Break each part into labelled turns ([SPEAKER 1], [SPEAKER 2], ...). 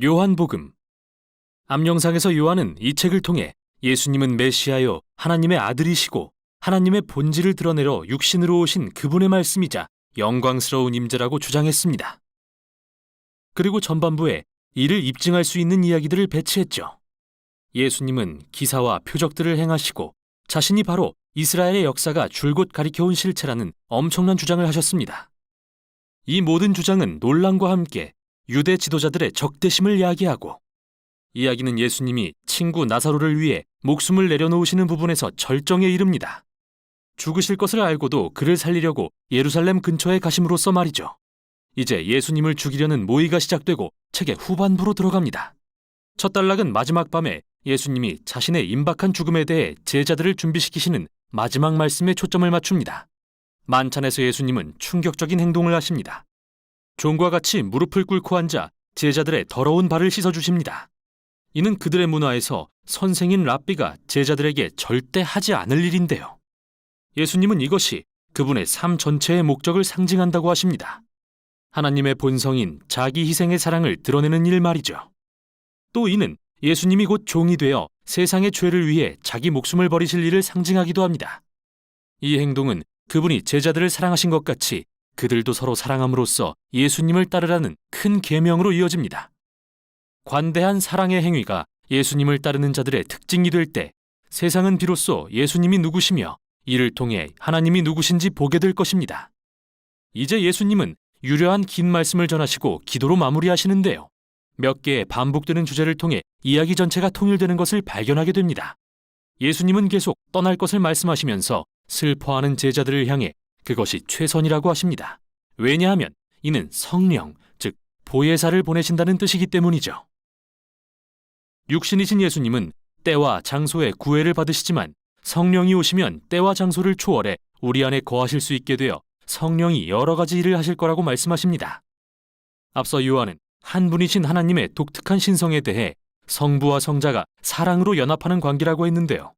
[SPEAKER 1] 요한복음. 암영상에서 요한은 이 책을 통해 예수님은 메시아요 하나님의 아들이시고 하나님의 본질을 드러내러 육신으로 오신 그분의 말씀이자 영광스러운 임재라고 주장했습니다. 그리고 전반부에 이를 입증할 수 있는 이야기들을 배치했죠. 예수님은 기사와 표적들을 행하시고 자신이 바로 이스라엘의 역사가 줄곧 가리켜온 실체라는 엄청난 주장을 하셨습니다. 이 모든 주장은 논란과 함께 유대 지도자들의 적대심을 야기하고, 이야기는 예수님이 친구 나사로를 위해 목숨을 내려놓으시는 부분에서 절정에 이릅니다. 죽으실 것을 알고도 그를 살리려고 예루살렘 근처에 가심으로써 말이죠. 이제 예수님을 죽이려는 모의가 시작되고 책의 후반부로 들어갑니다. 첫 단락은 마지막 밤에 예수님이 자신의 임박한 죽음에 대해 제자들을 준비시키시는 마지막 말씀에 초점을 맞춥니다. 만찬에서 예수님은 충격적인 행동을 하십니다. 종과 같이 무릎을 꿇고 앉아 제자들의 더러운 발을 씻어주십니다. 이는 그들의 문화에서 선생인 랍비가 제자들에게 절대 하지 않을 일인데요. 예수님은 이것이 그분의 삶 전체의 목적을 상징한다고 하십니다. 하나님의 본성인 자기 희생의 사랑을 드러내는 일 말이죠. 또 이는 예수님이 곧 종이 되어 세상의 죄를 위해 자기 목숨을 버리실 일을 상징하기도 합니다. 이 행동은 그분이 제자들을 사랑하신 것 같이 그들도 서로 사랑함으로써 예수님을 따르라는 큰 계명으로 이어집니다. 관대한 사랑의 행위가 예수님을 따르는 자들의 특징이 될 때 세상은 비로소 예수님이 누구시며 이를 통해 하나님이 누구신지 보게 될 것입니다. 이제 예수님은 유려한 긴 말씀을 전하시고 기도로 마무리하시는데요. 몇 개의 반복되는 주제를 통해 이야기 전체가 통일되는 것을 발견하게 됩니다. 예수님은 계속 떠날 것을 말씀하시면서 슬퍼하는 제자들을 향해 그것이 최선이라고 하십니다. 왜냐하면 이는 성령, 즉 보혜사를 보내신다는 뜻이기 때문이죠. 육신이신 예수님은 때와 장소에 구애를 받으시지만 성령이 오시면 때와 장소를 초월해 우리 안에 거하실 수 있게 되어 성령이 여러 가지 일을 하실 거라고 말씀하십니다. 앞서 요한은 한 분이신 하나님의 독특한 신성에 대해 성부와 성자가 사랑으로 연합하는 관계라고 했는데요.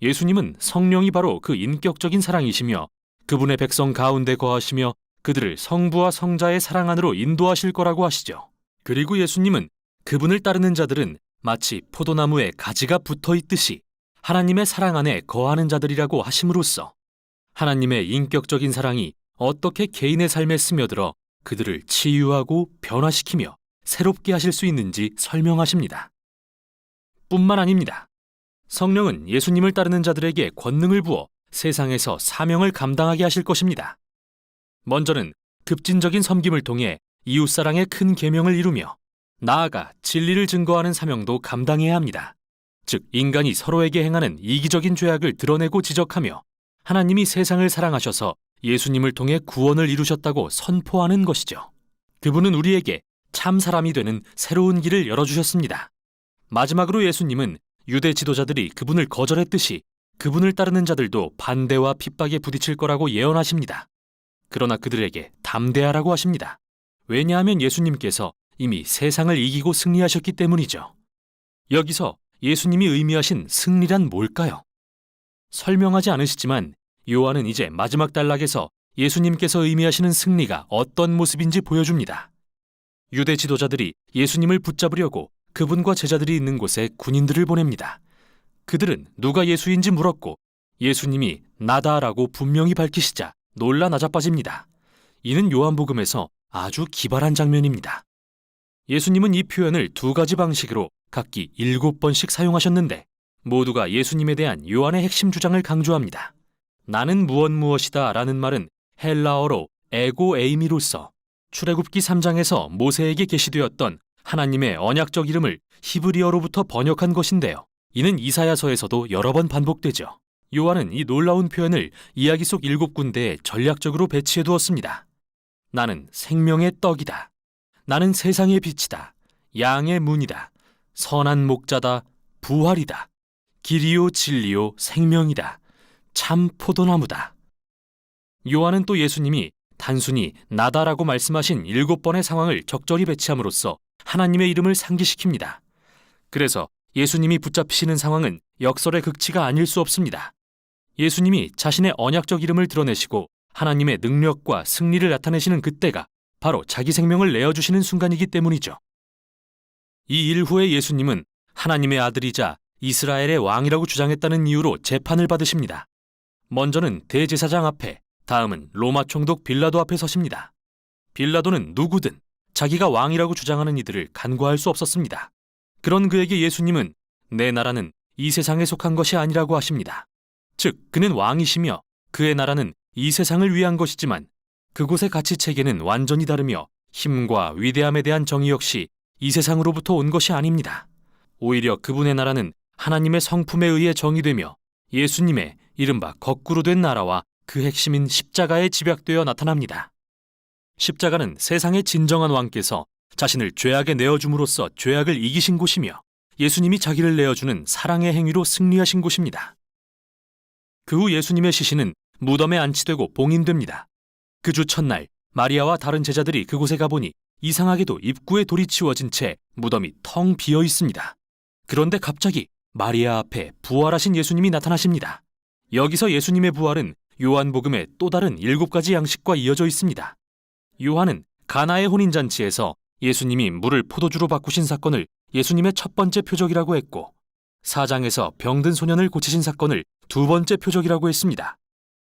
[SPEAKER 1] 예수님은 성령이 바로 그 인격적인 사랑이시며 그분의 백성 가운데 거하시며 그들을 성부와 성자의 사랑 안으로 인도하실 거라고 하시죠. 그리고 예수님은 그분을 따르는 자들은 마치 포도나무에 가지가 붙어 있듯이 하나님의 사랑 안에 거하는 자들이라고 하심으로써 하나님의 인격적인 사랑이 어떻게 개인의 삶에 스며들어 그들을 치유하고 변화시키며 새롭게 하실 수 있는지 설명하십니다. 뿐만 아닙니다. 성령은 예수님을 따르는 자들에게 권능을 부어 세상에서 사명을 감당하게 하실 것입니다. 먼저는 급진적인 섬김을 통해 이웃사랑의 큰 계명을 이루며 나아가 진리를 증거하는 사명도 감당해야 합니다. 즉 인간이 서로에게 행하는 이기적인 죄악을 드러내고 지적하며 하나님이 세상을 사랑하셔서 예수님을 통해 구원을 이루셨다고 선포하는 것이죠. 그분은 우리에게 참 사람이 되는 새로운 길을 열어주셨습니다. 마지막으로 예수님은 유대 지도자들이 그분을 거절했듯이 그분을 따르는 자들도 반대와 핍박에 부딪힐 거라고 예언하십니다. 그러나 그들에게 담대하라고 하십니다. 왜냐하면 예수님께서 이미 세상을 이기고 승리하셨기 때문이죠. 여기서 예수님이 의미하신 승리란 뭘까요? 설명하지 않으시지만 요한은 이제 마지막 단락에서 예수님께서 의미하시는 승리가 어떤 모습인지 보여줍니다. 유대 지도자들이 예수님을 붙잡으려고 그분과 제자들이 있는 곳에 군인들을 보냅니다. 그들은 누가 예수인지 물었고 예수님이 나다라고 분명히 밝히시자 놀라 나자빠집니다. 이는 요한복음에서 아주 기발한 장면입니다. 예수님은 이 표현을 두 가지 방식으로 각기 7번씩 사용하셨는데 모두가 예수님에 대한 요한의 핵심 주장을 강조합니다. 나는 무엇이다 라는 말은 헬라어로 에고 에이미로서 출애굽기 3장에서 모세에게 계시되었던 하나님의 언약적 이름을 히브리어로부터 번역한 것인데요. 이는 이사야서에서도 여러 번 반복되죠. 요한은 이 놀라운 표현을 이야기 속 7군데에 전략적으로 배치해 두었습니다. 나는 생명의 떡이다. 나는 세상의 빛이다. 양의 문이다. 선한 목자다. 부활이다. 길이요 진리요 생명이다. 참 포도나무다. 요한은 또 예수님이 단순히 나다라고 말씀하신 7번의 상황을 적절히 배치함으로써 하나님의 이름을 상기시킵니다. 그래서 예수님이 붙잡히시는 상황은 역설의 극치가 아닐 수 없습니다. 예수님이 자신의 언약적 이름을 드러내시고 하나님의 능력과 승리를 나타내시는 그때가 바로 자기 생명을 내어주시는 순간이기 때문이죠. 이 일 후에 예수님은 하나님의 아들이자 이스라엘의 왕이라고 주장했다는 이유로 재판을 받으십니다. 먼저는 대제사장 앞에, 다음은 로마 총독 빌라도 앞에 서십니다. 빌라도는 누구든 자기가 왕이라고 주장하는 이들을 간과할 수 없었습니다. 그런 그에게 예수님은 내 나라는 이 세상에 속한 것이 아니라고 하십니다. 즉, 그는 왕이시며 그의 나라는 이 세상을 위한 것이지만 그곳의 가치 체계는 완전히 다르며 힘과 위대함에 대한 정의 역시 이 세상으로부터 온 것이 아닙니다. 오히려 그분의 나라는 하나님의 성품에 의해 정의되며 예수님의 이른바 거꾸로 된 나라와 그 핵심인 십자가에 집약되어 나타납니다. 십자가는 세상의 진정한 왕께서 자신을 죄악에 내어줌으로써 죄악을 이기신 곳이며 예수님이 자기를 내어주는 사랑의 행위로 승리하신 곳입니다. 그 후 예수님의 시신은 무덤에 안치되고 봉인됩니다. 그 주 첫날 마리아와 다른 제자들이 그곳에 가보니 이상하게도 입구에 돌이 치워진 채 무덤이 텅 비어 있습니다. 그런데 갑자기 마리아 앞에 부활하신 예수님이 나타나십니다. 여기서 예수님의 부활은 요한복음의 또 다른 7가지 양식과 이어져 있습니다. 요한은 가나의 혼인잔치에서 예수님이 물을 포도주로 바꾸신 사건을 예수님의 첫 번째 표적이라고 했고, 4장에서 병든 소년을 고치신 사건을 두 번째 표적이라고 했습니다.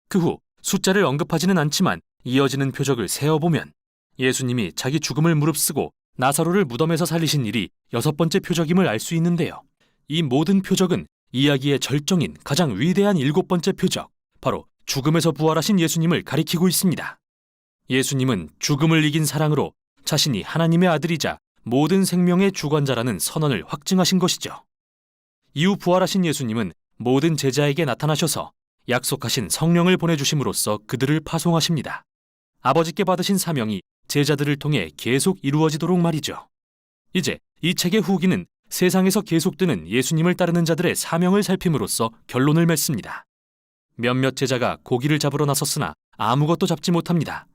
[SPEAKER 1] 그 후 숫자를 언급하지는 않지만 이어지는 표적을 세어보면 예수님이 자기 죽음을 무릅쓰고 나사로를 무덤에서 살리신 일이 6번째 표적임을 알 수 있는데요. 이 모든 표적은 이야기의 절정인 가장 위대한 7번째 표적, 바로 죽음에서 부활하신 예수님을 가리키고 있습니다. 예수님은 죽음을 이긴 사랑으로 자신이 하나님의 아들이자 모든 생명의 주관자라는 선언을 확증하신 것이죠. 이후 부활하신 예수님은 모든 제자에게 나타나셔서 약속하신 성령을 보내주심으로써 그들을 파송하십니다. 아버지께 받으신 사명이 제자들을 통해 계속 이루어지도록 말이죠. 이제 이 책의 후기는 세상에서 계속되는 예수님을 따르는 자들의 사명을 살핌으로써 결론을 맺습니다. 몇몇 제자가 고기를 잡으러 나섰으나 아무것도 잡지 못합니다.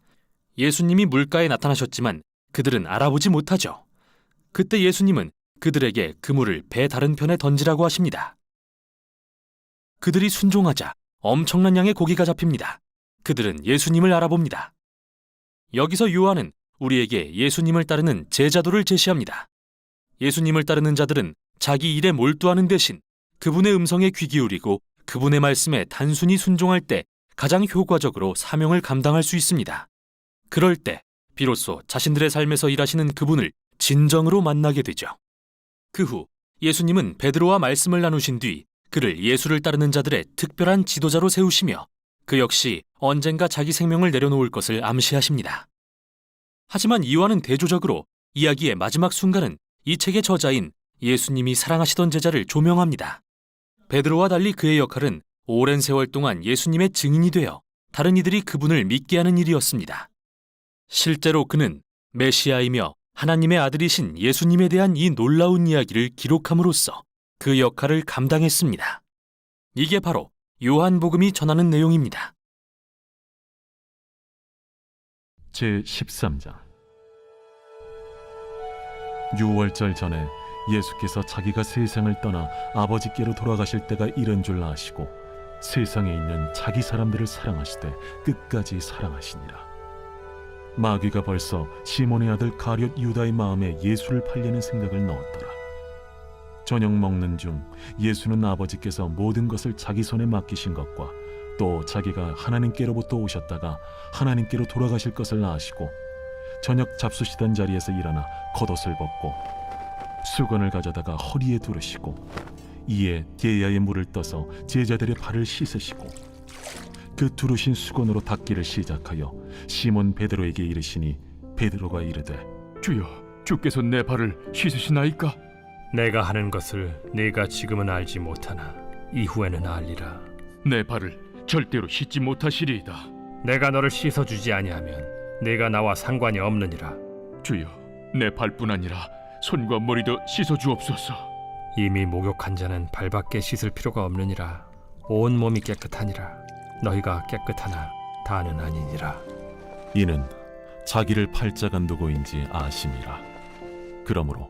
[SPEAKER 1] 예수님이 물가에 나타나셨지만 그들은 알아보지 못하죠. 그때 예수님은 그들에게 그물을 배 다른 편에 던지라고 하십니다. 그들이 순종하자 엄청난 양의 고기가 잡힙니다. 그들은 예수님을 알아봅니다. 여기서 요한은 우리에게 예수님을 따르는 제자도를 제시합니다. 예수님을 따르는 자들은 자기 일에 몰두하는 대신 그분의 음성에 귀 기울이고 그분의 말씀에 단순히 순종할 때 가장 효과적으로 사명을 감당할 수 있습니다. 그럴 때 비로소 자신들의 삶에서 일하시는 그분을 진정으로 만나게 되죠. 그 후 예수님은 베드로와 말씀을 나누신 뒤 그를 예수를 따르는 자들의 특별한 지도자로 세우시며 그 역시 언젠가 자기 생명을 내려놓을 것을 암시하십니다. 하지만 이와는 대조적으로 이야기의 마지막 순간은 이 책의 저자인 예수님이 사랑하시던 제자를 조명합니다. 베드로와 달리 그의 역할은 오랜 세월 동안 예수님의 증인이 되어 다른 이들이 그분을 믿게 하는 일이었습니다. 실제로 그는 메시아이며 하나님의 아들이신 예수님에 대한 이 놀라운 이야기를 기록함으로써 그 역할을 감당했습니다. 이게 바로 요한복음이 전하는 내용입니다.
[SPEAKER 2] 제13장. 유월절 전에 예수께서 자기가 세상을 떠나 아버지께로 돌아가실 때가 이른 줄 아시고 세상에 있는 자기 사람들을 사랑하시되 끝까지 사랑하시니라. 마귀가 벌써 시몬의 아들 가룟 유다의 마음에 예수를 팔려는 생각을 넣었더라. 저녁 먹는 중 예수는 아버지께서 모든 것을 자기 손에 맡기신 것과 또 자기가 하나님께로부터 오셨다가 하나님께로 돌아가실 것을 아시고 저녁 잡수시던 자리에서 일어나 겉옷을 벗고 수건을 가져다가 허리에 두르시고 이에 게야의 물을 떠서 제자들의 발을 씻으시고 그 두르신 수건으로 닦기를 시작하여 시몬 베드로에게 이르시니 베드로가 이르되
[SPEAKER 3] 주여, 주께서 내 발을 씻으시나이까?
[SPEAKER 4] 내가 하는 것을 네가 지금은 알지 못하나 이후에는 알리라.
[SPEAKER 3] 내 발을 절대로 씻지 못하시리이다.
[SPEAKER 4] 내가 너를 씻어주지 아니하면 네가 나와 상관이 없느니라.
[SPEAKER 3] 주여, 내 발뿐 아니라 손과 머리도 씻어주옵소서.
[SPEAKER 4] 이미 목욕한 자는 발밖에 씻을 필요가 없느니라. 온 몸이 깨끗하니라. 너희가 깨끗하나 다는 아니니라.
[SPEAKER 2] 이는 자기를 팔자가 누구인지 아심이라. 그러므로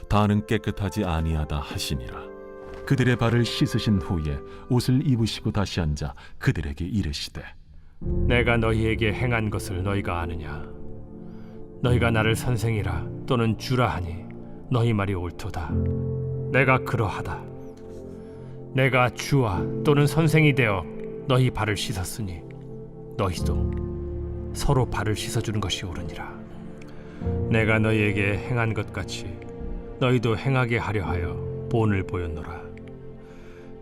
[SPEAKER 2] 다는 깨끗하지 아니하다 하시니라. 그들의 발을 씻으신 후에 옷을 입으시고 다시 앉아 그들에게 이르시되
[SPEAKER 4] 내가 너희에게 행한 것을 너희가 아느냐? 너희가 나를 선생이라 또는 주라 하니 너희 말이 옳도다. 내가 그러하다. 내가 주와 또는 선생이 되어 너희 발을 씻었으니 너희도 서로 발을 씻어주는 것이 옳으니라. 내가 너희에게 행한 것 같이 너희도 행하게 하려 하여 본을 보였노라.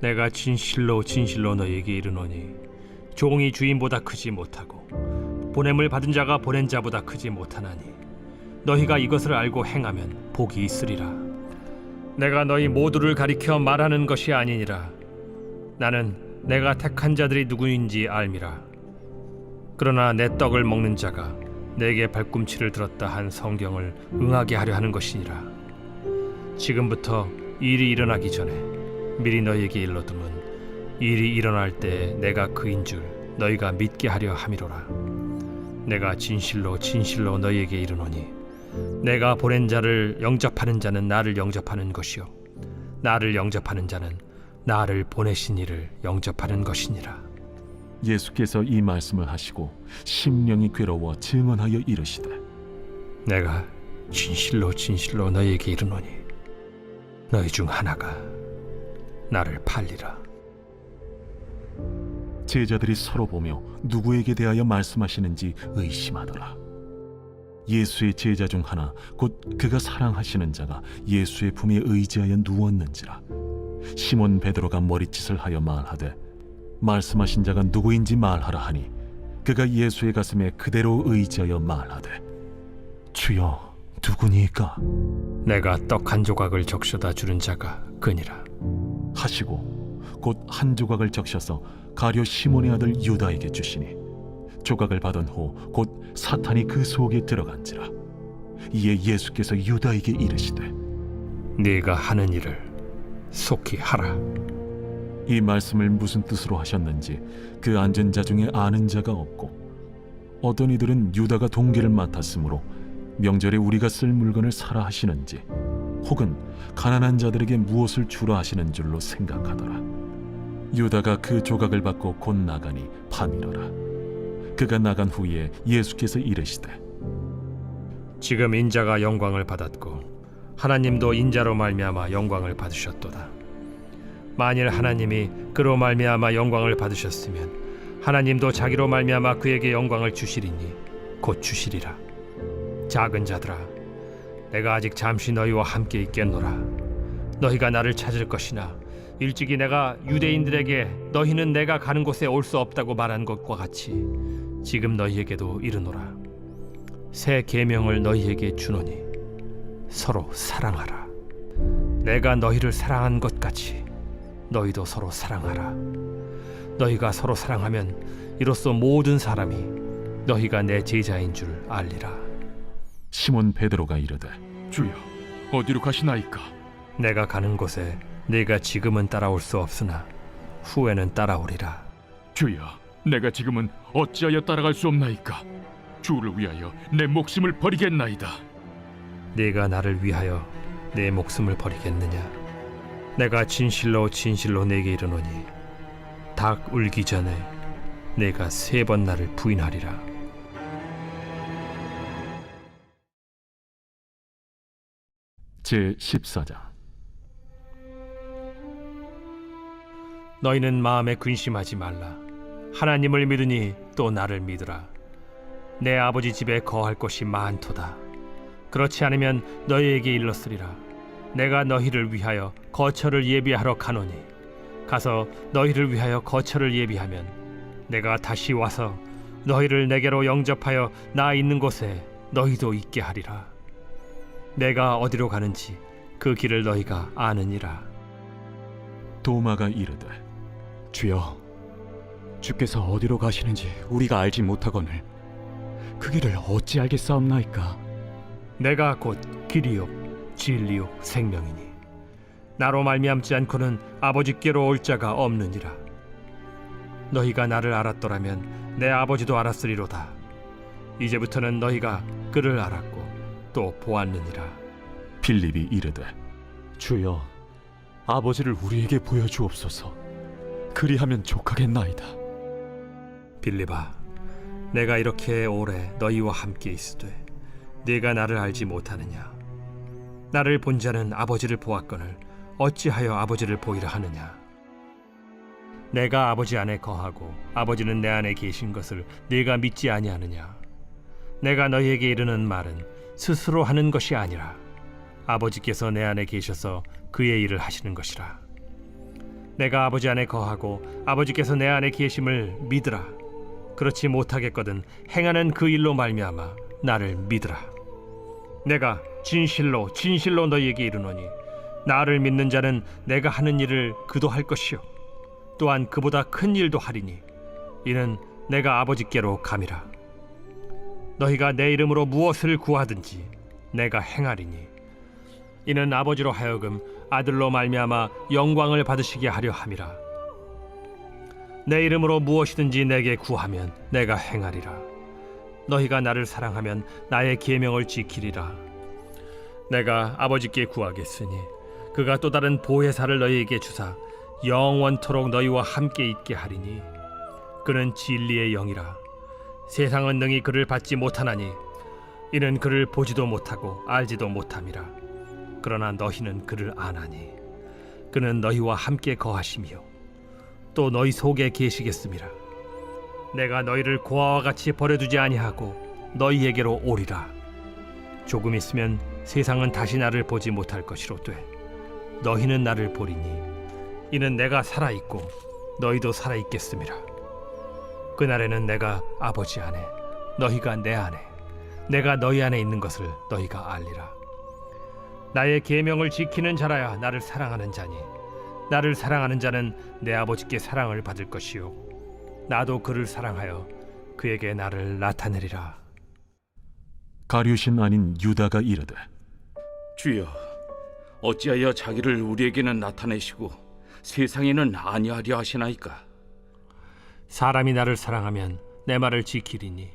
[SPEAKER 4] 내가 진실로 진실로 너희에게 이르노니 종이 주인보다 크지 못하고 보냄을 받은 자가 보낸 자보다 크지 못하나니 너희가 이것을 알고 행하면 복이 있으리라. 내가 너희 모두를 가리켜 말하는 것이 아니니라. 나는 내가 택한 자들이 누구인지 알미라. 그러나 내 떡을 먹는 자가 내게 발꿈치를 들었다 한 성경을 응하게 하려 하는 것이니라. 지금부터 일이 일어나기 전에 미리 너희에게 일러두면 일이 일어날 때 내가 그인 줄 너희가 믿게 하려 함이로라. 내가 진실로 진실로 너희에게 이르노니 내가 보낸 자를 영접하는 자는 나를 영접하는 것이요 나를 영접하는 자는 나를 보내신 이를 영접하는 것이니라.
[SPEAKER 2] 예수께서 이 말씀을 하시고 심령이 괴로워 증언하여 이르시되
[SPEAKER 4] 내가 진실로 진실로 너희에게 이르노니 너희 중 하나가 나를 팔리라.
[SPEAKER 2] 제자들이 서로 보며 누구에게 대하여 말씀하시는지 의심하더라. 예수의 제자 중 하나 곧 그가 사랑하시는 자가 예수의 품에 의지하여 누웠는지라. 시몬 베드로가 머리짓을 하여 말하되 말씀하신 자가 누구인지 말하라 하니 그가 예수의 가슴에 그대로 의지하여 말하되 주여 누구니까
[SPEAKER 4] 내가 떡 한 조각을 적셔다 주는 자가 그니라
[SPEAKER 2] 하시고 곧 한 조각을 적셔서 가룟 시몬의 아들 유다에게 주시니 조각을 받은 후 곧 사탄이 그 속에 들어간지라. 이에 예수께서 유다에게 이르시되
[SPEAKER 4] 네가 하는 일을 속히 하라.
[SPEAKER 2] 이 말씀을 무슨 뜻으로 하셨는지 그 앉은 자 중에 아는 자가 없고 어떤 이들은 유다가 동기를 맡았으므로 명절에 우리가 쓸 물건을 사라 하시는지 혹은 가난한 자들에게 무엇을 주라 하시는 줄로 생각하더라. 유다가 그 조각을 받고 곧 나가니 밤이러라. 그가 나간 후에 예수께서 이르시되
[SPEAKER 4] 지금 인자가 영광을 받았고 하나님도 인자로 말미암아 영광을 받으셨도다. 만일 하나님이 그로 말미암아 영광을 받으셨으면 하나님도 자기로 말미암아 그에게 영광을 주시리니 곧 주시리라. 작은 자들아, 내가 아직 잠시 너희와 함께 있겠노라. 너희가 나를 찾을 것이나 일찍이 내가 유대인들에게 너희는 내가 가는 곳에 올 수 없다고 말한 것과 같이 지금 너희에게도 이르노라. 새 계명을 너희에게 주노니 서로 사랑하라. 내가 너희를 사랑한 것 같이 너희도 서로 사랑하라. 너희가 서로 사랑하면 이로써 모든 사람이 너희가 내 제자인 줄 알리라.
[SPEAKER 2] 시몬 베드로가 이르되
[SPEAKER 3] 주여, 어디로 가시나이까?
[SPEAKER 4] 내가 가는 곳에 네가 지금은 따라올 수 없으나 후에는 따라오리라.
[SPEAKER 3] 주여, 내가 지금은 어찌하여 따라갈 수 없나이까? 주를 위하여 내 목숨을 버리겠나이다.
[SPEAKER 4] 네가 나를 위하여 내 목숨을 버리겠느냐? 내가 진실로 진실로 네게 이르노니 닭 울기 전에 네가 3번 나를 부인하리라.
[SPEAKER 2] 제14장.
[SPEAKER 4] 너희는 마음에 근심하지 말라. 하나님을 믿으니 또 나를 믿으라. 내 아버지 집에 거할 곳이 많도다. 그렇지 않으면 너희에게 일렀으리라. 내가 너희를 위하여 거처를 예비하러 가노니 가서 너희를 위하여 거처를 예비하면 내가 다시 와서 너희를 내게로 영접하여 나 있는 곳에 너희도 있게 하리라. 내가 어디로 가는지 그 길을 너희가 아느니라.
[SPEAKER 2] 도마가 이르되
[SPEAKER 5] 주여, 주께서 어디로 가시는지 우리가 알지 못하거늘 그 길을 어찌 알겠사옵나이까?
[SPEAKER 4] 내가 곧 길이요 진리요 생명이니 나로 말미암지 않고는 아버지께로 올 자가 없느니라. 너희가 나를 알았더라면 내 아버지도 알았으리로다. 이제부터는 너희가 그를 알았고 또 보았느니라.
[SPEAKER 2] 빌립이 이르되
[SPEAKER 5] 주여, 아버지를 우리에게 보여주옵소서. 그리하면 족하겠나이다.
[SPEAKER 4] 빌립아, 내가 이렇게 오래 너희와 함께 있으되 네가 나를 알지 못하느냐? 나를 본 자는 아버지를 보았거늘 어찌하여 아버지를 보이라 하느냐. 내가 아버지 안에 거하고 아버지는 내 안에 계신 것을 네가 믿지 아니하느냐. 내가 너희에게 이르는 말은 스스로 하는 것이 아니라 아버지께서 내 안에 계셔서 그의 일을 하시는 것이라. 내가 아버지 안에 거하고 아버지께서 내 안에 계심을 믿으라. 그렇지 못하겠거든 행하는 그 일로 말미암아 나를 믿으라. 내가 진실로 진실로 너희에게 이르노니 나를 믿는 자는 내가 하는 일을 그도 할 것이요 또한 그보다 큰 일도 하리니 이는 내가 아버지께로 감이라. 너희가 내 이름으로 무엇을 구하든지 내가 행하리니 이는 아버지로 하여금 아들로 말미암아 영광을 받으시게 하려 함이라. 내 이름으로 무엇이든지 내게 구하면 내가 행하리라. 너희가 나를 사랑하면 나의 계명을 지키리라. 내가 아버지께 구하겠으니 그가 또 다른 보혜사를 너희에게 주사 영원토록 너희와 함께 있게 하리니 그는 진리의 영이라. 세상은 능히 그를 받지 못하나니 이는 그를 보지도 못하고 알지도 못함이라. 그러나 너희는 그를 아나니 그는 너희와 함께 거하시며 또 너희 속에 계시겠음이라. 내가 너희를 고아와 같이 버려두지 아니하고 너희에게로 오리라. 조금 있으면 세상은 다시 나를 보지 못할 것이로되 너희는 나를 보리니 이는 내가 살아있고 너희도 살아있겠음이라. 그날에는 내가 아버지 안에 너희가 내 안에 내가 너희 안에 있는 것을 너희가 알리라. 나의 계명을 지키는 자라야 나를 사랑하는 자니 나를 사랑하는 자는 내 아버지께 사랑을 받을 것이요 나도 그를 사랑하여 그에게 나를 나타내리라.
[SPEAKER 2] 가룟신 아닌 유다가 이르되
[SPEAKER 6] 주여, 어찌하여 자기를 우리에게는 나타내시고 세상에는 아니하려 하시나이까?
[SPEAKER 4] 사람이 나를 사랑하면 내 말을 지키리니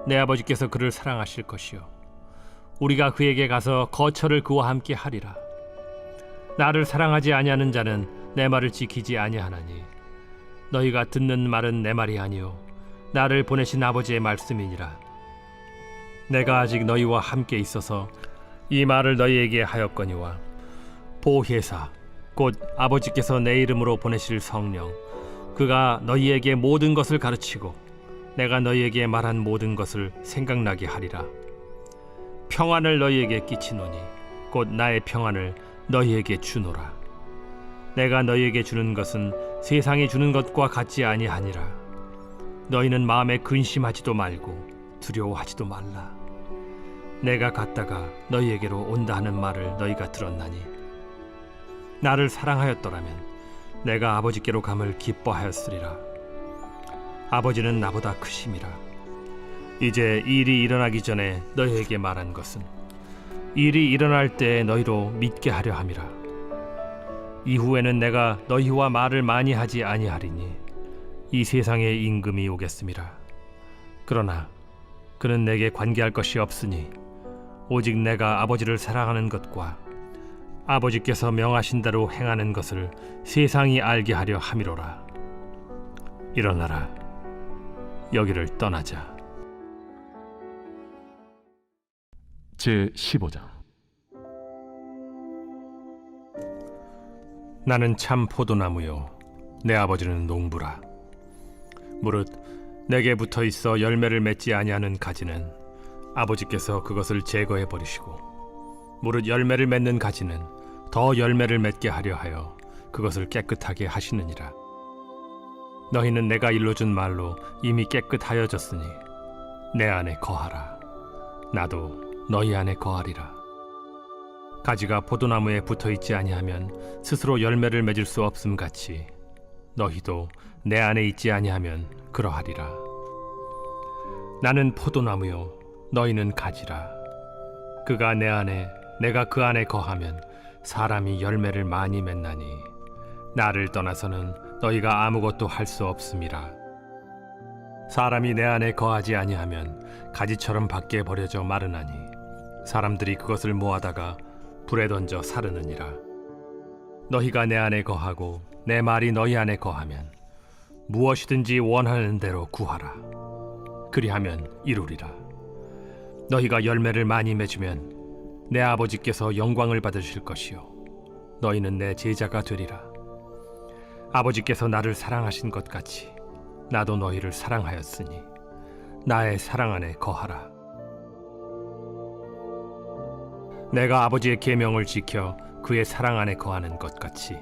[SPEAKER 4] 내 아버지께서 그를 사랑하실 것이요 우리가 그에게 가서 거처를 그와 함께 하리라. 나를 사랑하지 아니하는 자는 내 말을 지키지 아니하나니 너희가 듣는 말은 내 말이 아니요 나를 보내신 아버지의 말씀이니라. 내가 아직 너희와 함께 있어서 이 말을 너희에게 하였거니와 보혜사 곧 아버지께서 내 이름으로 보내실 성령 그가 너희에게 모든 것을 가르치고 내가 너희에게 말한 모든 것을 생각나게 하리라. 평안을 너희에게 끼치노니 곧 나의 평안을 너희에게 주노라. 내가 너희에게 주는 것은 세상이 주는 것과 같지 아니하니라. 너희는 마음에 근심하지도 말고 두려워하지도 말라. 내가 갔다가 너희에게로 온다 하는 말을 너희가 들었나니 나를 사랑하였더라면 내가 아버지께로 감을 기뻐하였으리라. 아버지는 나보다 크심이라. 이제 일이 일어나기 전에 너희에게 말한 것은 일이 일어날 때 너희로 믿게 하려 함이라. 이후에는 내가 너희와 말을 많이 하지 아니하리니 이 세상에 임금이 오겠음이라. 그러나 그는 내게 관계할 것이 없으니 오직 내가 아버지를 사랑하는 것과 아버지께서 명하신 대로 행하는 것을 세상이 알게 하려 함이로라. 일어나라. 여기를 떠나자.
[SPEAKER 2] 제15장.
[SPEAKER 4] 나는 참 포도나무요 내 아버지는 농부라. 무릇 내게 붙어 있어 열매를 맺지 아니하는 가지는 아버지께서 그것을 제거해 버리시고 무릇 열매를 맺는 가지는 더 열매를 맺게 하려 하여 그것을 깨끗하게 하시느니라. 너희는 내가 일러준 말로 이미 깨끗하여졌으니 내 안에 거하라. 나도 너희 안에 거하리라. 가지가 포도나무에 붙어 있지 아니하면 스스로 열매를 맺을 수 없음 같이 너희도 내 안에 있지 아니하면 그러하리라. 나는 포도나무요 너희는 가지라. 그가 내 안에 내가 그 안에 거하면 사람이 열매를 많이 맺나니 나를 떠나서는 너희가 아무것도 할 수 없음이라. 사람이 내 안에 거하지 아니하면 가지처럼 밖에 버려져 마르나니 사람들이 그것을 모아다가 불에 던져 사르느니라. 너희가 내 안에 거하고 내 말이 너희 안에 거하면 무엇이든지 원하는 대로 구하라. 그리하면 이루리라. 너희가 열매를 많이 맺으면 내 아버지께서 영광을 받으실 것이요 너희는 내 제자가 되리라. 아버지께서 나를 사랑하신 것 같이 나도 너희를 사랑하였으니 나의 사랑 안에 거하라. 내가 아버지의 계명을 지켜 그의 사랑 안에 거하는 것 같이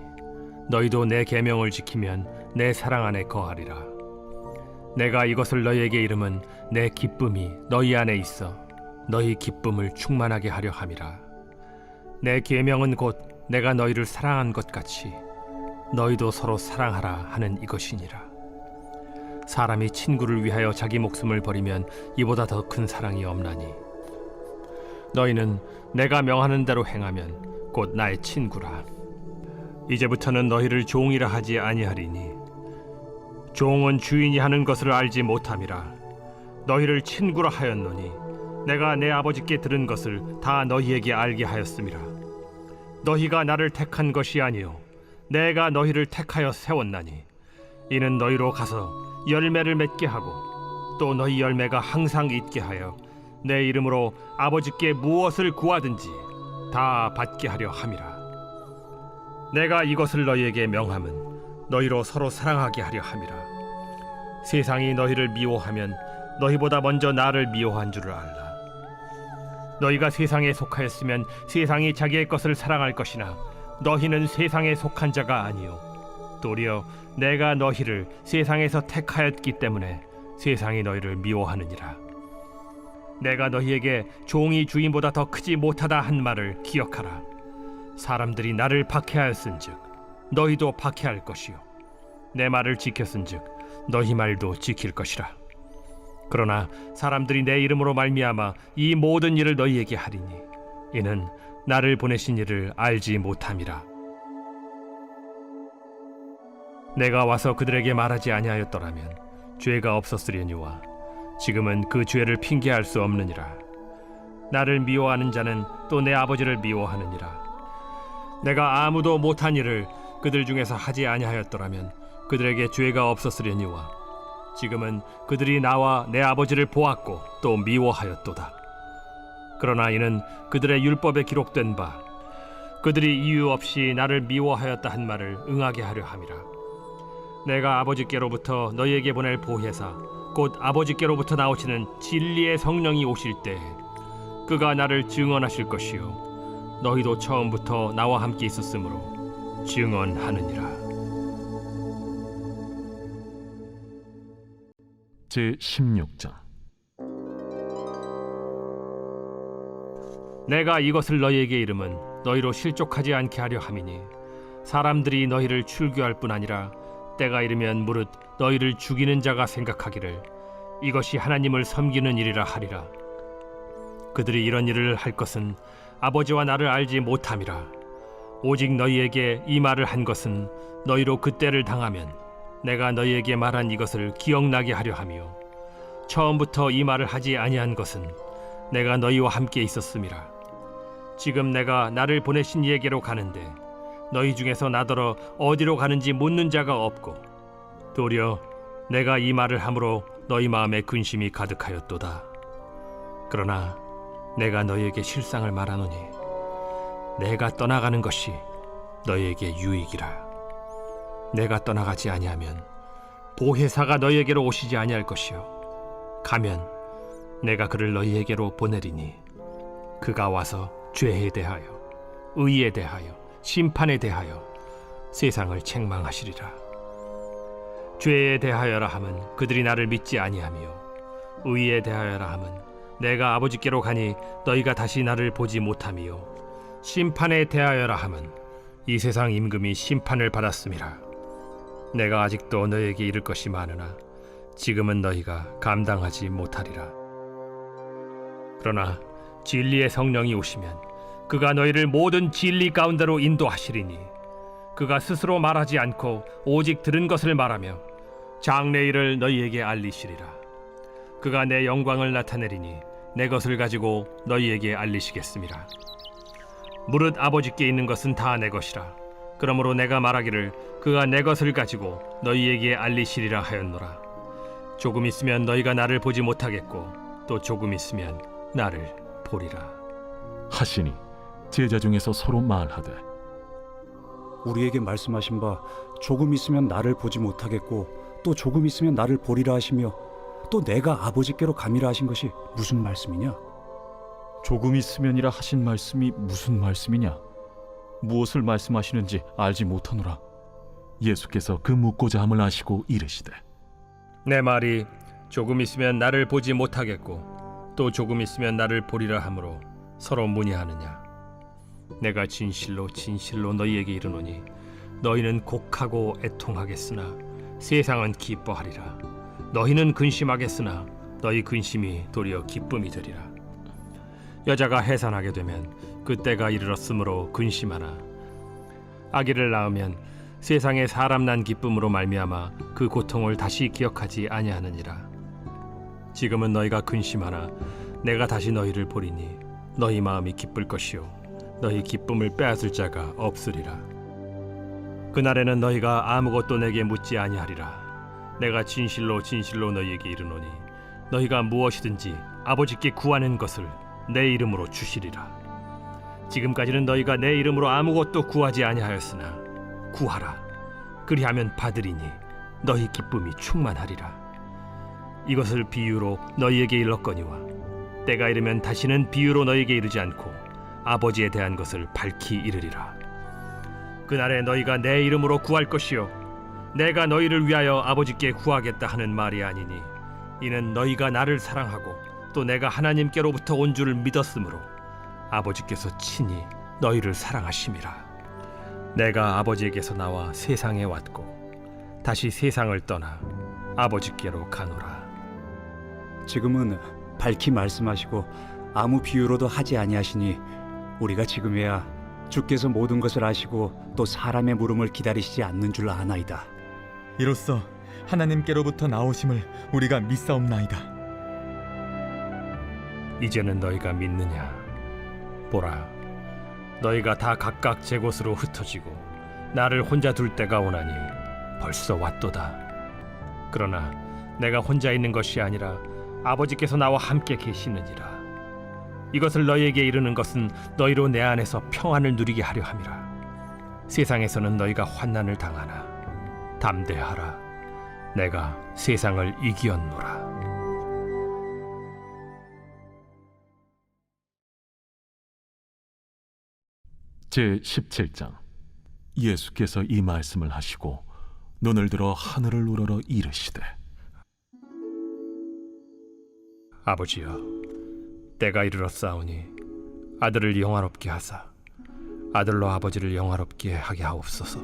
[SPEAKER 4] 너희도 내 계명을 지키면 내 사랑 안에 거하리라. 내가 이것을 너희에게 이름은 내 기쁨이 너희 안에 있어 너희 기쁨을 충만하게 하려 함이라. 내 계명은 곧 내가 너희를 사랑한 것 같이 너희도 서로 사랑하라 하는 이것이니라. 사람이 친구를 위하여 자기 목숨을 버리면 이보다 더 큰 사랑이 없나니 너희는 내가 명하는 대로 행하면 곧 나의 친구라. 이제부터는 너희를 종이라 하지 아니하리니 종은 주인이 하는 것을 알지 못함이라. 너희를 친구라 하였노니 내가 내 아버지께 들은 것을 다 너희에게 알게 하였음이라. 너희가 나를 택한 것이 아니요 내가 너희를 택하여 세웠나니 이는 너희로 가서 열매를 맺게 하고 또 너희 열매가 항상 있게 하여 내 이름으로 아버지께 무엇을 구하든지 다 받게 하려 함이라. 내가 이것을 너희에게 명함은 너희로 서로 사랑하게 하려 함이라. 세상이 너희를 미워하면 너희보다 먼저 나를 미워한 줄을 알라. 너희가 세상에 속하였으면 세상이 자기의 것을 사랑할 것이나 너희는 세상에 속한 자가 아니요 도리어 내가 너희를 세상에서 택하였기 때문에 세상이 너희를 미워하느니라. 내가 너희에게 종이 주인보다 더 크지 못하다 한 말을 기억하라. 사람들이 나를 박해하였은즉 너희도 박해할 것이요 내 말을 지켰은즉 너희 말도 지킬 것이라. 그러나 사람들이 내 이름으로 말미암아 이 모든 일을 너희에게 하리니 이는 나를 보내신 이를 알지 못함이라. 내가 와서 그들에게 말하지 아니하였더라면 죄가 없었으려니와 지금은 그 죄를 핑계할 수 없느니라. 나를 미워하는 자는 또 내 아버지를 미워하느니라. 내가 아무도 못한 일을 그들 중에서 하지 아니하였더라면 그들에게 죄가 없었으려니와 지금은 그들이 나와 내 아버지를 보았고 또 미워하였도다. 그러나 이는 그들의 율법에 기록된 바 그들이 이유 없이 나를 미워하였다 한 말을 응하게 하려 함이라. 내가 아버지께로부터 너희에게 보낼 보혜사 곧 아버지께로부터 나오시는 진리의 성령이 오실 때 그가 나를 증언하실 것이요 너희도 처음부터 나와 함께 있었으므로 증언하느니라.
[SPEAKER 2] 제16장.
[SPEAKER 4] 내가 이것을 너희에게 이름은 너희로 실족하지 않게 하려 함이니 사람들이 너희를 출교할 뿐 아니라 때가 이르면 무릇 너희를 죽이는 자가 생각하기를 이것이 하나님을 섬기는 일이라 하리라. 그들이 이런 일을 할 것은 아버지와 나를 알지 못함이라. 오직 너희에게 이 말을 한 것은 너희로 그때를 당하면 내가 너희에게 말한 이것을 기억나게 하려 하며 처음부터 이 말을 하지 아니한 것은 내가 너희와 함께 있었음이라. 지금 내가 나를 보내신 이에게로 가는데 너희 중에서 나더러 어디로 가는지 묻는 자가 없고 도리어 내가 이 말을 함으로 너희 마음에 근심이 가득하였도다. 그러나 내가 너희에게 실상을 말하노니 내가 떠나가는 것이 너희에게 유익이라. 내가 떠나가지 아니하면 보혜사가 너희에게로 오시지 아니할 것이요 가면 내가 그를 너희에게로 보내리니 그가 와서 죄에 대하여 의에 대하여 심판에 대하여 세상을 책망하시리라. 죄에 대하여라 함은 그들이 나를 믿지 아니하며 의에 대하여라 함은 내가 아버지께로 가니 너희가 다시 나를 보지 못하며 심판에 대하여라 함은 이 세상 임금이 심판을 받았음이라. 내가 아직도 너희에게 이를 것이 많으나 지금은 너희가 감당하지 못하리라. 그러나 진리의 성령이 오시면 그가 너희를 모든 진리 가운데로 인도하시리니 그가 스스로 말하지 않고 오직 들은 것을 말하며 장래일을 너희에게 알리시리라. 그가 내 영광을 나타내리니 내 것을 가지고 너희에게 알리시겠음이라. 무릇 아버지께 있는 것은 다 내 것이라. 그러므로 내가 말하기를 그가 내 것을 가지고 너희에게 알리시리라 하였노라. 조금 있으면 너희가 나를 보지 못하겠고 또 조금 있으면 나를 보리라.
[SPEAKER 2] 하시니 제자 중에서 서로 말하되
[SPEAKER 7] 우리에게 말씀하신 바 조금 있으면 나를 보지 못하겠고 또 조금 있으면 나를 보리라 하시며 또 내가 아버지께로 감이라 하신 것이 무슨 말씀이냐?
[SPEAKER 5] 조금 있으면이라 하신 말씀이 무슨 말씀이냐? 무엇을 말씀하시는지 알지 못하노라.
[SPEAKER 2] 예수께서 그 묻고자 함을 아시고 이르시되
[SPEAKER 4] 내 말이 조금 있으면 나를 보지 못하겠고 또 조금 있으면 나를 보리라 하므로 서로 문의하느냐? 내가 진실로 진실로 너희에게 이르노니 너희는 곡하고 애통하겠으나 세상은 기뻐하리라. 너희는 근심하겠으나 너희 근심이 도리어 기쁨이 되리라. 여자가 해산하게 되면 그때가 이르렀으므로 근심하나 아기를 낳으면 세상에 사람 난 기쁨으로 말미암아 그 고통을 다시 기억하지 아니하느니라. 지금은 너희가 근심하나 내가 다시 너희를 보리니 너희 마음이 기쁠 것이요 너희 기쁨을 빼앗을 자가 없으리라. 그날에는 너희가 아무것도 내게 묻지 아니하리라. 내가 진실로 진실로 너희에게 이르노니 너희가 무엇이든지 아버지께 구하는 것을 내 이름으로 주시리라. 지금까지는 너희가 내 이름으로 아무것도 구하지 아니하였으나 구하라. 그리하면 받으리니 너희 기쁨이 충만하리라. 이것을 비유로 너희에게 일렀거니와 때가 이르면 다시는 비유로 너희에게 이르지 않고 아버지에 대한 것을 밝히 이르리라. 그날에 너희가 내 이름으로 구할 것이요 내가 너희를 위하여 아버지께 구하겠다 하는 말이 아니니 이는 너희가 나를 사랑하고 또 내가 하나님께로부터 온 줄을 믿었으므로 아버지께서 친히 너희를 사랑하심이라. 내가 아버지에게서 나와 세상에 왔고 다시 세상을 떠나 아버지께로 가노라.
[SPEAKER 7] 지금은 밝히 말씀하시고 아무 비유로도 하지 아니하시니 우리가 지금에야 주께서 모든 것을 아시고 또 사람의 물음을 기다리시지 않는 줄 아나이다.
[SPEAKER 8] 이로써 하나님께로부터 나오심을 우리가 믿사옵나이다.
[SPEAKER 4] 이제는 너희가 믿느냐? 보라, 너희가 다 각각 제 곳으로 흩어지고 나를 혼자 둘 때가 오나니 벌써 왔도다. 그러나 내가 혼자 있는 것이 아니라 아버지께서 나와 함께 계시느니라. 이것을 너희에게 이르는 것은 너희로 내 안에서 평안을 누리게 하려 함이라. 세상에서는 너희가 환난을 당하나 담대하라. 내가 세상을 이기었노라.
[SPEAKER 2] 제17장 예수께서 이 말씀을 하시고 눈을 들어 하늘을 우러러 이르시되
[SPEAKER 4] 아버지여, 때가 이르렀사오니 아들을 영화롭게 하사 아들로 아버지를 영화롭게 하게 하옵소서.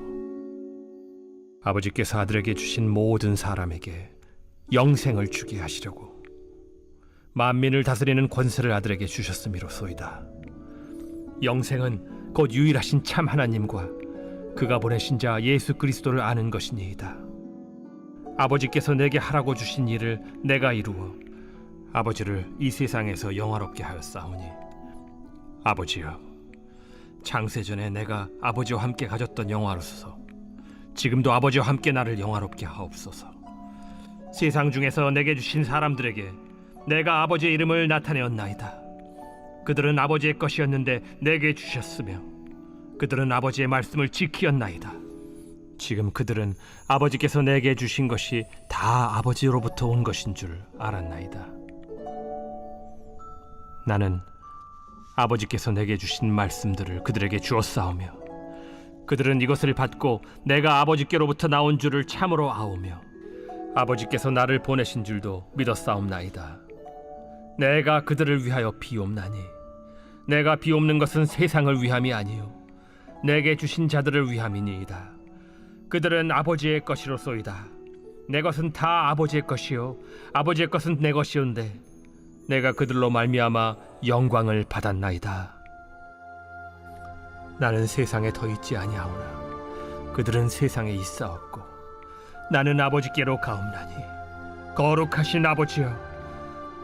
[SPEAKER 4] 아버지께서 아들에게 주신 모든 사람에게 영생을 주게 하시려고 만민을 다스리는 권세를 아들에게 주셨음이로소이다. 영생은 곧 유일하신 참 하나님과 그가 보내신 자 예수 그리스도를 아는 것이니이다. 아버지께서 내게 하라고 주신 일을 내가 이루어 아버지를 이 세상에서 영화롭게 하였사오니 아버지여, 창세전에 내가 아버지와 함께 가졌던 영화로서 지금도 아버지와 함께 나를 영화롭게 하옵소서. 세상 중에서 내게 주신 사람들에게 내가 아버지의 이름을 나타내었나이다. 그들은 아버지의 것이었는데 내게 주셨으며 그들은 아버지의 말씀을 지키었나이다. 지금 그들은 아버지께서 내게 주신 것이 다 아버지로부터 온 것인 줄 알았나이다. 나는 아버지께서 내게 주신 말씀들을 그들에게 주었사오며 그들은 이것을 받고 내가 아버지께로부터 나온 줄을 참으로 아오며 아버지께서 나를 보내신 줄도 믿었사옵나이다. 내가 그들을 위하여 비옵나니 내가 비옵는 것은 세상을 위함이 아니요 내게 주신 자들을 위함이니이다. 그들은 아버지의 것이로소이다. 내 것은 다 아버지의 것이요 아버지의 것은 내 것이온데 내가 그들로 말미암아 영광을 받았나이다. 나는 세상에 더 있지 아니하오나 그들은 세상에 있사옵고 나는 아버지께로 가옵나니 거룩하신 아버지여,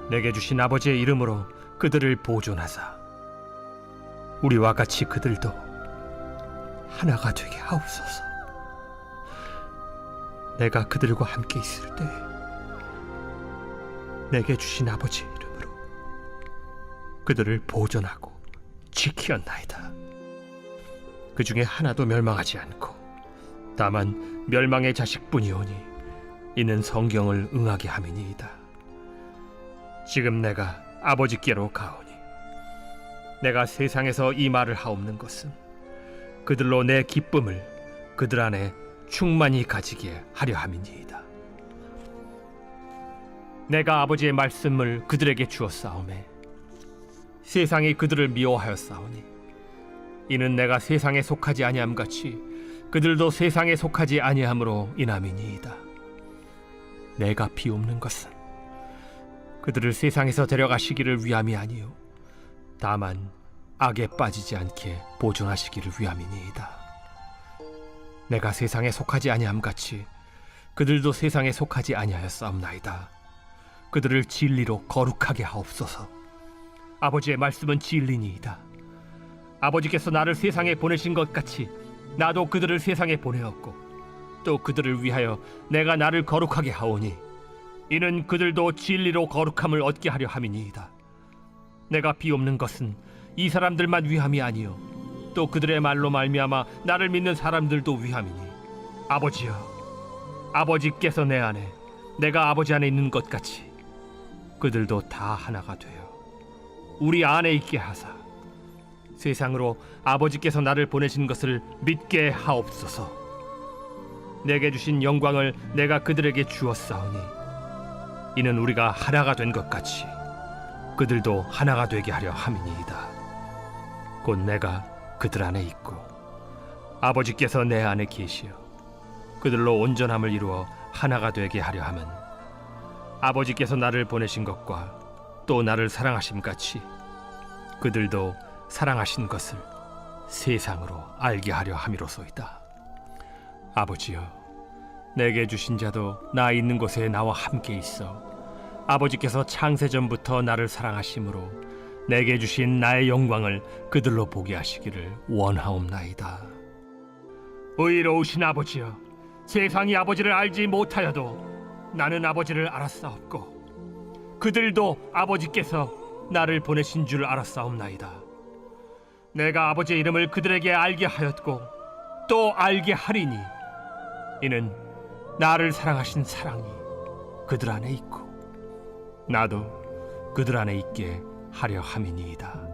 [SPEAKER 4] 내게 주신 아버지의 이름으로 그들을 보존하사 우리와 같이 그들도 하나가 되게 하옵소서. 내가 그들과 함께 있을 때 내게 주신 아버지의 이름으로 그들을 보존하고 지키었나이다. 그 중에 하나도 멸망하지 않고 다만 멸망의 자식뿐이오니 이는 성경을 응하게 함이니이다. 지금 내가 아버지께로 가오니 내가 세상에서 이 말을 하옵는 것은 그들로 내 기쁨을 그들 안에 충만히 가지게 하려 함이니이다. 내가 아버지의 말씀을 그들에게 주었사오매 세상이 그들을 미워하였사오니 이는 내가 세상에 속하지 아니함 같이 그들도 세상에 속하지 아니함으로 인함이니이다. 내가 비옵는 것은 그들을 세상에서 데려가시기를 위함이 아니요 다만 악에 빠지지 않게 보존하시기를 위함이니이다. 내가 세상에 속하지 아니함 같이 그들도 세상에 속하지 아니하였사옵나이다. 그들을 진리로 거룩하게 하옵소서. 아버지의 말씀은 진리니이다. 아버지께서 나를 세상에 보내신 것 같이 나도 그들을 세상에 보내었고 또 그들을 위하여 내가 나를 거룩하게 하오니 이는 그들도 진리로 거룩함을 얻게 하려 함이니이다. 내가 비옵는 것은 이 사람들만 위함이 아니요 또 그들의 말로 말미암아 나를 믿는 사람들도 위함이니 아버지여, 아버지께서 내 안에 내가 아버지 안에 있는 것 같이 그들도 다 하나가 되어 우리 안에 있게 하사 세상으로 아버지께서 나를 보내신 것을 믿게 하옵소서. 내게 주신 영광을 내가 그들에게 주었사오니 이는 우리가 하나가 된 것 같이 그들도 하나가 되게 하려 함이니이다. 곧 내가 그들 안에 있고 아버지께서 내 안에 계시어 그들로 온전함을 이루어 하나가 되게 하려 함은 아버지께서 나를 보내신 것과 또 나를 사랑하심 같이 그들도 사랑하신 것을 세상으로 알게 하려 함이로소이다. 아버지여, 내게 주신 자도 나 있는 곳에 나와 함께 있어 아버지께서 창세전부터 나를 사랑하심으로 내게 주신 나의 영광을 그들로 보게 하시기를 원하옵나이다. 의로우신 아버지여, 세상이 아버지를 알지 못하여도 나는 아버지를 알았사옵고 그들도 아버지께서 나를 보내신 줄 알았사옵나이다. 내가 아버지의 이름을 그들에게 알게 하였고 또 알게 하리니 이는 나를 사랑하신 사랑이 그들 안에 있고 나도 그들 안에 있게 하려 함이니이다.